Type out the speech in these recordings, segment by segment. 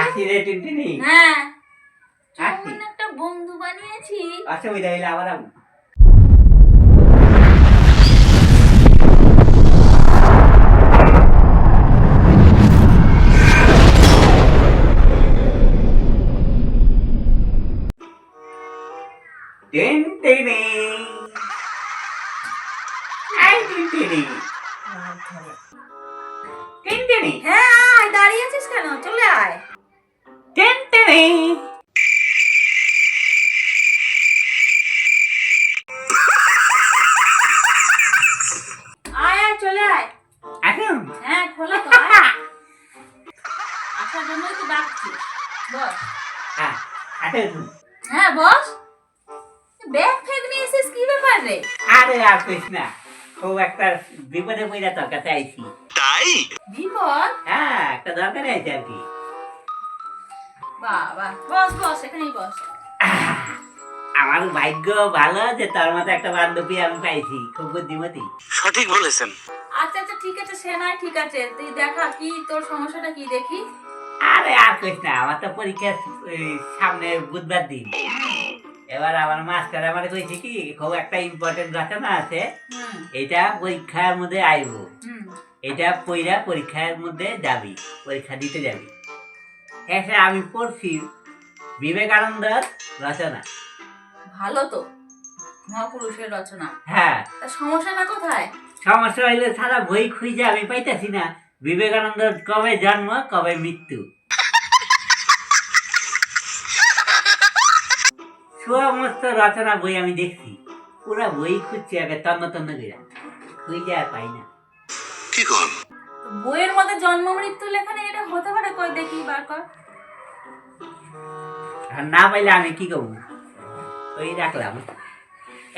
আসি রে টিনটিনি। হ্যাঁ আসি। কেমন একটা বন্ধু বানিয়েছি। অসুবিধা হইলে আবার আমি টিনটিনি। আই টিনটিনি। টিনটিনি। হ্যাঁ আয়, দাঁড়িয়ে আছিস কেন? চলে আয়। টিনটিনি। আয় আয় চলে আয়। আসুন। হ্যাঁ খোলা তো আয়। আসার জন্যই তো ডাকছি। বস। হ্যাঁ আসুন। হ্যাঁ বস। ব্যাগ ফ্যাগ নিয়ে এসেছিস, কি ব্যাপার রে? আরে আর কইস না, খুব একটা বিপদে পড়ে তোর কাছে আইছি। তাই বিপদ? হ্যাঁ একটা দরকারে আইছি আর কি। বাবা বস বস, এখানেই বস। আমার ভাগ্য ভালো যে তোর মতো একটা বান্ধবী আমি পাইছি, খুব বুদ্ধিমতী। সঠিক বলেছেন। আচ্ছা আচ্ছা ঠিক আছে, সে নয় ঠিক আছে, তুই দেখা কি তোর সমস্যাটা কি দেখি। আরে আর কইস না, আমার তো পরীক্ষা সামনে বুধবার দিন। এবার আমার মাস্টার আমার কইছে কি, খুব একটা ইম্পর্টেন্ট রচনা আছে, হুম এটা পরীক্ষার মধ্যে আইব, হুম এটা পইরা পরীক্ষার মধ্যে যাবি, পরীক্ষা দিতে যাবি। হ্যাঁ আমি পড়ছি বিবেকানন্দের রচনা। ভালো তো, মহাপুরুষের রচনা। হ্যাঁ তা সমস্যাটা কোথায়? সমস্যা হইলে সারা বই খুঁজে আমি পাইতেছি না, বিবেকানন্দের কবে জন্ম কবে মৃত্যু। সমস্ত রচনা বই আমি দেখছি, পুরা বই খুঁজছি আগে তন্ন তন্ন করে, খুঁজে আর পাই না। কি কর তো বইয়ের মধ্যে জন্ম মৃত্যু লেখা নেই, এটা হতে পারে কই দেখি বার কর। আর না পাইলে আমি কি করবো, ওই রাখলাম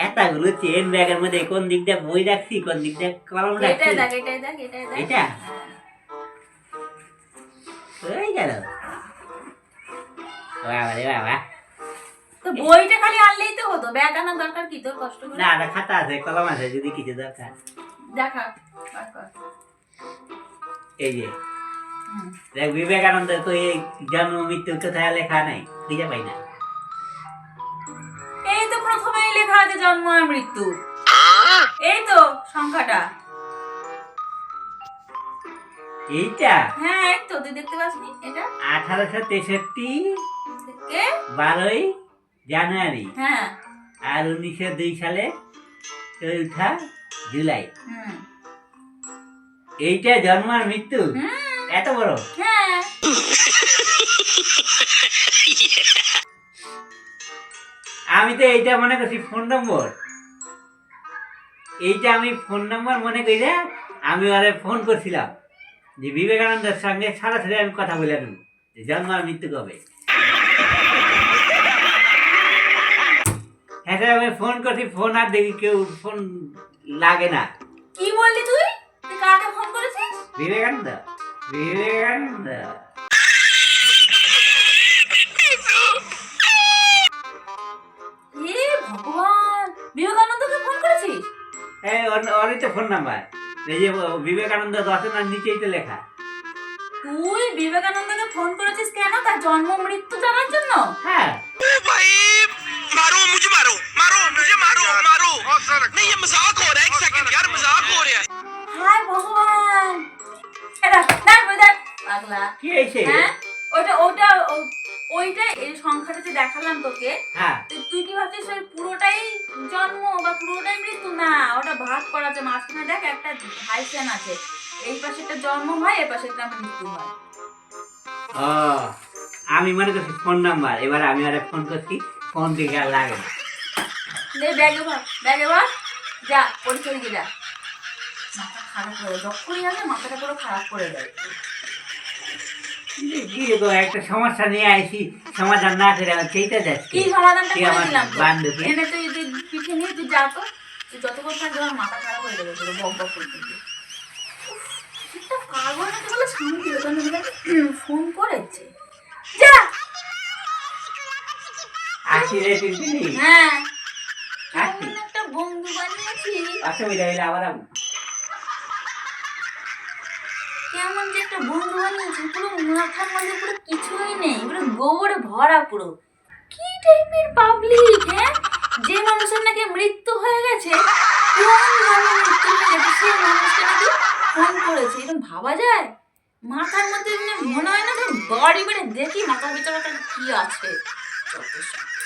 এতগুলো চেন ব্যাগের মধ্যে, কোন দিক দিয়ে বই রাখছি কোন দিক দিয়ে কলম রাখছি। এটাই দেখ এটাই দেখ এটাই দেখ। এটা ওই গেল বাবা রে বাবা। তো বইটা খালি আনলেই তো হতো, ব্যাগ আনার দরকার কি তোর কষ্ট করে? না না খাতা আছে কলম আছে যদি কিছু দরকার। দেখা বার কর। এই যে হুম। দেখ বিবেকানন্দের তো এই জন্ম মৃত্যু কোথায় লেখা নাই, খুঁজে পাই না। এই তো প্রথমেই লেখা আছে জন্ম আর মৃত্যু, এই তো সংখ্যাটা। এইটা হ্যাঁ এই তো, তুই দেখতে পাসনি এটা? 1863 কে? 12ই জানুয়ারি হ্যাঁ আর 1902 সালে 4 জুলাই। হুম এইটা জন্ম আর মৃত্যু হুম এত বড়। হ্যাঁ আমি তো এইটা মনে করছি ফোন নম্বর, এইটা আমি ফোন নম্বর মনে করি, আমি ওরে ফোন করছিলাম যে বিবেকানন্দের সঙ্গে সরাসরি আমি কথা বলে নেব যে জন্ম আর মৃত্যু কবে। হ্যাঁ স্যার আমি ফোন করছি, ফোন আর দেখি কেউ ফোন লাগে না। কি বললি তুই? তুই কাকে ফোন করেছিস? বিবেকানন্দ বিবেকানন্দ এ ভগবান, বিবেকানন্দকে ফোন করেছিস? হ্যাঁ ওরই তো ফোন নাম্বার, এই যে বিবেকানন্দ রচনার নিচেই তো লেখা। তুই বিবেকানন্দকে ফোন করেছিস কেন? তার জন্ম মৃত্যু জানার জন্য? হ্যাঁ ओ भाई मारो मुझे मारो मारो मुझे मारो मारो नहीं ये मजाक हो रहा है। एक सेकंड यार मजाक हो रहा है। হায় ভগবান, এটা দেখ ওই দেখ পাগলা। কি হয়েছে? হ্যাঁ ওটা ওটা ওইটা এই সংখ্যাটা যে দেখালাম তোকে, হ্যাঁ তুই কি ভাবছিস ওই পুরোটাই জন্ম বা পুরোটাই মৃত্যু? না, ওটা ভাগ করা আছে, মাঝখানে দেখ একটা হাইফেন আছে, এই পাশে একটা জন্ম হয়, এই পাশে একটা মৃত্যু হয়। ও আমি মনে করছি ফোন নাম্বার, এবার আমি আরে ফোন করছি, ফোন দিকে আর লাগে না। দে ব্যাগে ভর, ব্যাগে ভর, যা পরীক্ষা দিকে যা। মাথা খারাপ করে দেয়, যখনই আসে মাথাটা পুরো খারাপ করে দেয়। কি গো, একটা সমস্যা নিয়ে আইছি, সমাধান না করে আমার সেইটা যাচ্ছে। কি সমাধানটা কি করে আমার দিলাম তো? বান্ধবী? এনে তুই পিঠে নিয়ে তুই যা তো, তুই যতক্ষণ থাকবে আমার মাথা খারাপ হয়ে যাবে, পুরো বক বক করতে গিয়ে। একটা কাগজ আছে বলে শান্তি হতো না, ফোন করেছে। যা। আসি রে টিনটিনি। হ্যাঁ আসি। কেমন একটা বন্ধু বানিয়েছি। অসুবিধা হইলে আবার আমি। কেমন এমন যে একটা বন্ধু বানিয়েছে, পুরো মাথার মধ্যে পুরো কিছুই নেই, পুরো গোবরে ভরা পুরো। কি টাইপের পাবলিক, হ্যাঁ? যে মানুষের নাকি মৃত্যু হয়ে গেছে, কোন ভাবে মৃত্যু হয়ে গেছে, সেই মানুষটা নাকি ফোন করেছে, এরকম ভাবা যায়? মাথার মধ্যে মনে হয় না যে বাড়ি বেড়ে দেখি মাথার ভিতরে কি আছে। যত সব।